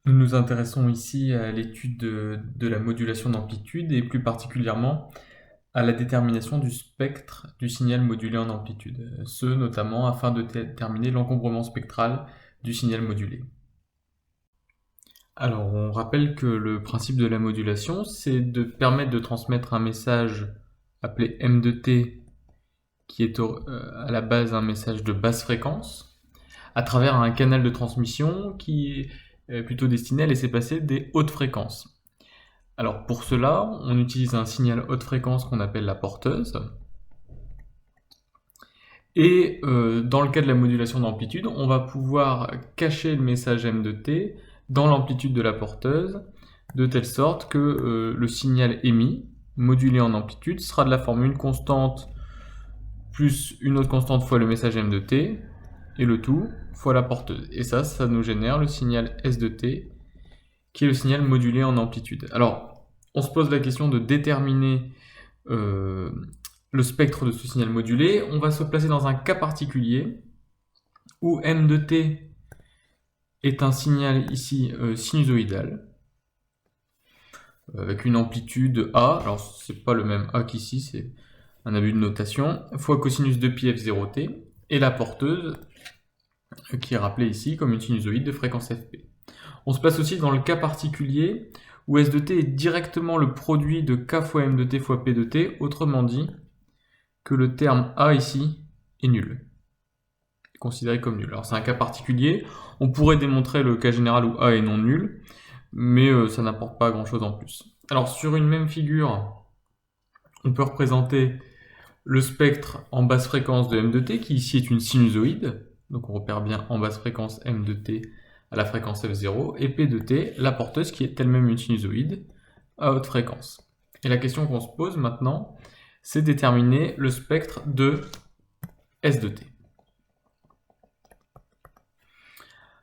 Nous nous intéressons ici à l'étude de la modulation d'amplitude et plus particulièrement à la détermination du spectre du signal modulé en amplitude, ce notamment afin de déterminer l'encombrement spectral du signal modulé. Alors on rappelle que le principe de la modulation, c'est de permettre de transmettre un message appelé M de t, qui est à la base un message de basse fréquence, à travers un canal de transmission qui est plutôt destiné à laisser passer des hautes fréquences. Alors pour cela, on utilise un signal haute fréquence qu'on appelle la porteuse. Et dans le cas de la modulation d'amplitude, on va pouvoir cacher le message M de t dans l'amplitude de la porteuse, de telle sorte que le signal émis, modulé en amplitude, sera de la forme une constante plus une autre constante fois le message M de t, et le tout fois la porteuse. Et ça nous génère le signal S de t, qui est le signal modulé en amplitude. Alors, on se pose la question de déterminer le spectre de ce signal modulé. On va se placer dans un cas particulier où M de t est un signal ici sinusoïdal, avec une amplitude A, alors c'est pas le même A qu'ici, c'est un abus de notation, fois cosinus de pi f0t, et la porteuse, qui est rappelée ici comme une sinusoïde de fréquence fp. On se place aussi dans le cas particulier où S de t est directement le produit de k fois M de t fois P de t, autrement dit que le terme A ici est nul, est considéré comme nul. Alors c'est un cas particulier, on pourrait démontrer le cas général où A est non nul, mais ça n'apporte pas grand chose en plus. Alors sur une même figure, on peut représenter le spectre en basse fréquence de M de t, qui ici est une sinusoïde, donc on repère bien en basse fréquence M de t à la fréquence f0, et P de t, la porteuse, qui est elle-même une sinusoïde, à haute fréquence. Et la question qu'on se pose maintenant, c'est déterminer le spectre de S de t.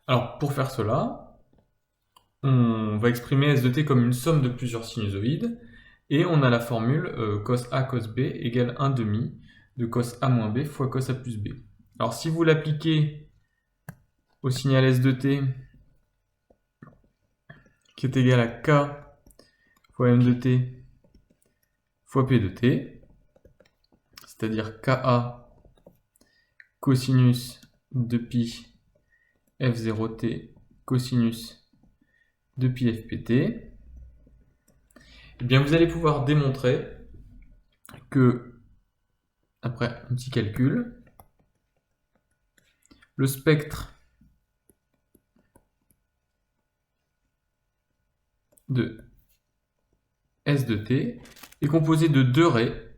Alors pour faire cela, on va exprimer S de t comme une somme de plusieurs sinusoïdes, et on a la formule cos A cos B égale 1 demi de cos A moins B fois cos A plus B. Alors si vous l'appliquez au signal S de t, qui est égal à K fois M de t fois P de t, c'est-à-dire Ka cosinus de pi f0t cosinus de pi fpt, eh bien vous allez pouvoir démontrer que, après un petit calcul, le spectre de S de t est composé de deux raies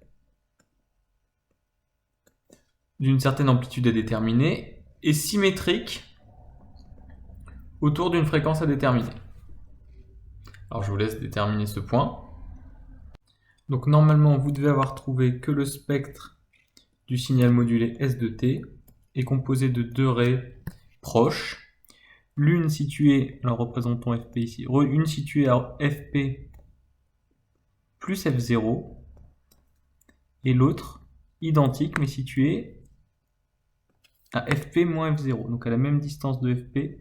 d'une certaine amplitude à déterminer et symétrique autour d'une fréquence à déterminer. Alors je vous laisse déterminer ce point. Donc normalement vous devez avoir trouvé que le spectre du signal modulé S de t est composé de deux raies proches, l'une située, alors représentons fp ici, une située à fp plus f0 et l'autre identique mais située à fp moins f0, donc à la même distance de fp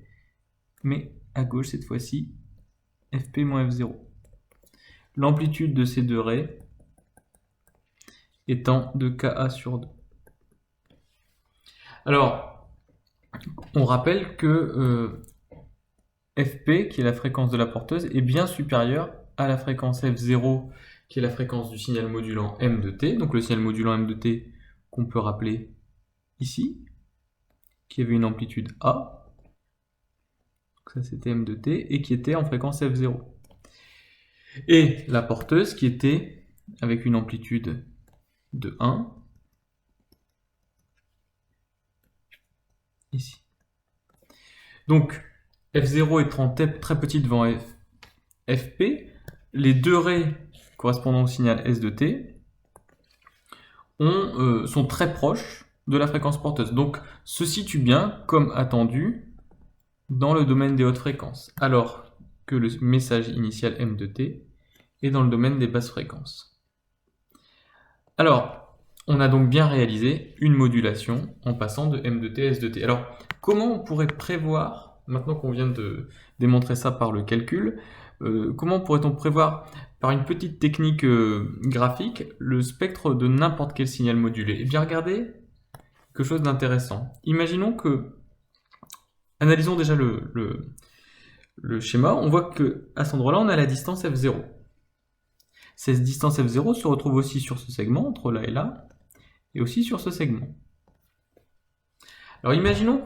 mais à gauche cette fois-ci fp moins f0. L'amplitude de ces deux raies étant de Ka sur 2. Alors, on rappelle que fp, qui est la fréquence de la porteuse, est bien supérieure à la fréquence f0, qui est la fréquence du signal modulant M de t, donc le signal modulant M de t qu'on peut rappeler ici, qui avait une amplitude A, donc ça c'était M de t, et qui était en fréquence f0. Et la porteuse qui était avec une amplitude de 1, ici. Donc, f0 étant très petit devant fp, les deux raies correspondant au signal S de t sont très proches de la fréquence porteuse. Donc, se situent bien, comme attendu, dans le domaine des hautes fréquences, alors que le message initial M de t est dans le domaine des basses fréquences. Alors, on a donc bien réalisé une modulation en passant de M de t à S de t. Alors, comment on pourrait prévoir maintenant qu'on vient de démontrer ça par le calcul, comment pourrait-on prévoir par une petite technique graphique le spectre de n'importe quel signal modulé? Eh bien, regardez quelque chose d'intéressant. Imaginons que, analysons déjà le schéma, on voit qu'à cet endroit-là, on a la distance f0. Cette distance f0 se retrouve aussi sur ce segment, entre là et là, et aussi sur ce segment. Alors imaginons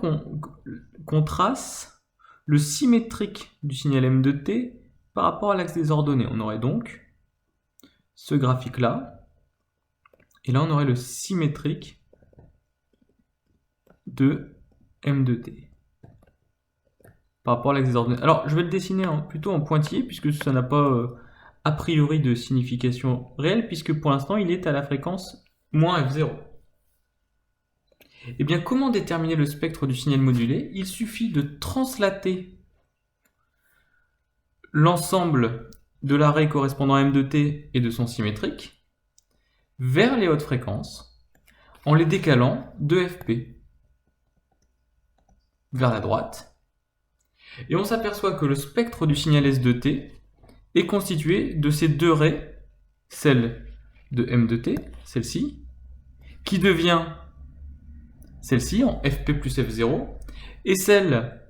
qu'on trace le symétrique du signal m de t par rapport à l'axe des ordonnées. On aurait donc ce graphique-là, et là on aurait le symétrique de m de t par rapport à l'axe des ordonnées. Alors je vais le dessiner plutôt en pointillé, puisque ça n'a pas a priori de signification réelle, puisque pour l'instant il est à la fréquence moins f0. Eh bien, comment déterminer le spectre du signal modulé? Il suffit de translater l'ensemble de l'arrêt correspondant à m de t et de son symétrique vers les hautes fréquences en les décalant de fp vers la droite. Et on s'aperçoit que le spectre du signal s de t est constitué de ces deux raies, celle de m de t, celle-ci, qui devient celle-ci en fp plus f0, et celle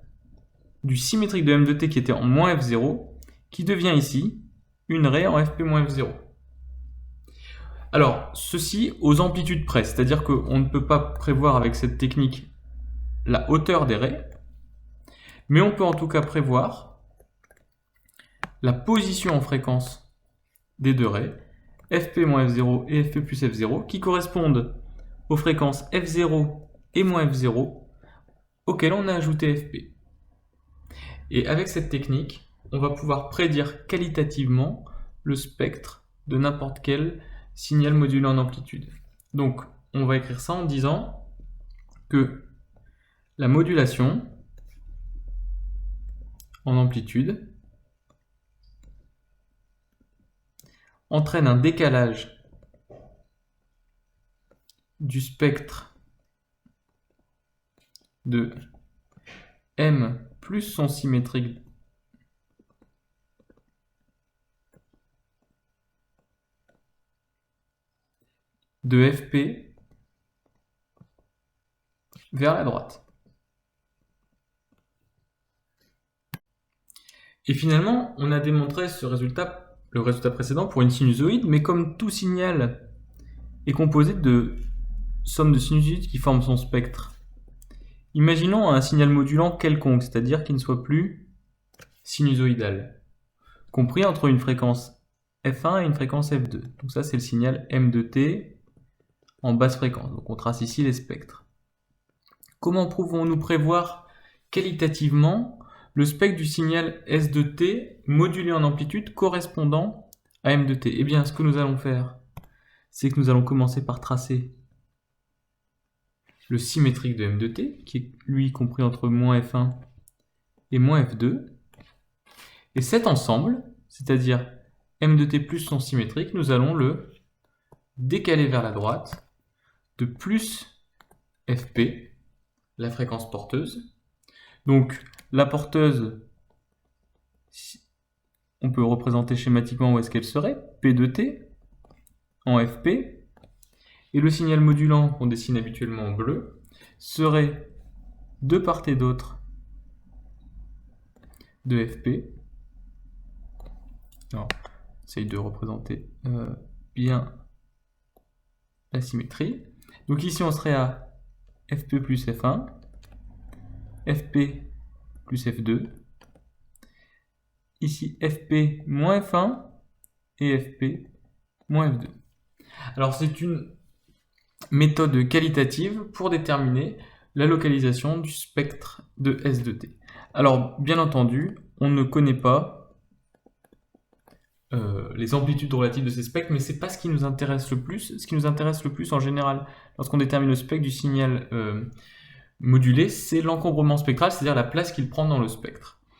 du symétrique de m de t qui était en moins f0, qui devient ici une raie en fp moins f0. Alors, ceci aux amplitudes près, c'est-à-dire qu'on ne peut pas prévoir avec cette technique la hauteur des raies, mais on peut en tout cas prévoir la position en fréquence des deux raies, fp moins f0 et fp plus f0, qui correspondent aux fréquences f0 et moins f0 auxquelles on a ajouté fp. Et avec cette technique, on va pouvoir prédire qualitativement le spectre de n'importe quel signal modulé en amplitude. Donc, on va écrire ça en disant que la modulation en amplitude entraîne un décalage du spectre de m plus son symétrique de fp vers la droite. Et finalement, on a démontré le résultat précédent pour une sinusoïde, mais comme tout signal est composé de somme de sinusoïdes qui forment son spectre, imaginons un signal modulant quelconque, c'est-à-dire qui ne soit plus sinusoïdal, compris entre une fréquence f1 et une fréquence f2. Donc ça, c'est le signal m de t en basse fréquence. Donc on trace ici les spectres. Comment pouvons-nous prévoir qualitativement le spectre du signal s de t modulé en amplitude correspondant à m de t? Eh bien, ce que nous allons faire, c'est que nous allons commencer par tracer le symétrique de m de t, qui est lui compris entre moins f1 et moins f2. Et cet ensemble, c'est-à-dire m de t plus son symétrique, nous allons le décaler vers la droite de plus fp, la fréquence porteuse. Donc la porteuse, on peut représenter schématiquement où est-ce qu'elle serait, p de t en fp, et le signal modulant qu'on dessine habituellement en bleu serait de part et d'autre de fp. Alors, j'essaye de représenter bien la symétrie. Donc ici on serait à fp plus f1, fp plus f2, ici fp moins f1 et fp moins f2. Alors c'est une méthode qualitative pour déterminer la localisation du spectre de S de t. Alors bien entendu, on ne connaît pas les amplitudes relatives de ces spectres, mais c'est pas ce qui nous intéresse le plus. Ce qui nous intéresse le plus en général, lorsqu'on détermine le spectre du signal modulé, c'est l'encombrement spectral, c'est-à-dire la place qu'il prend dans le spectre.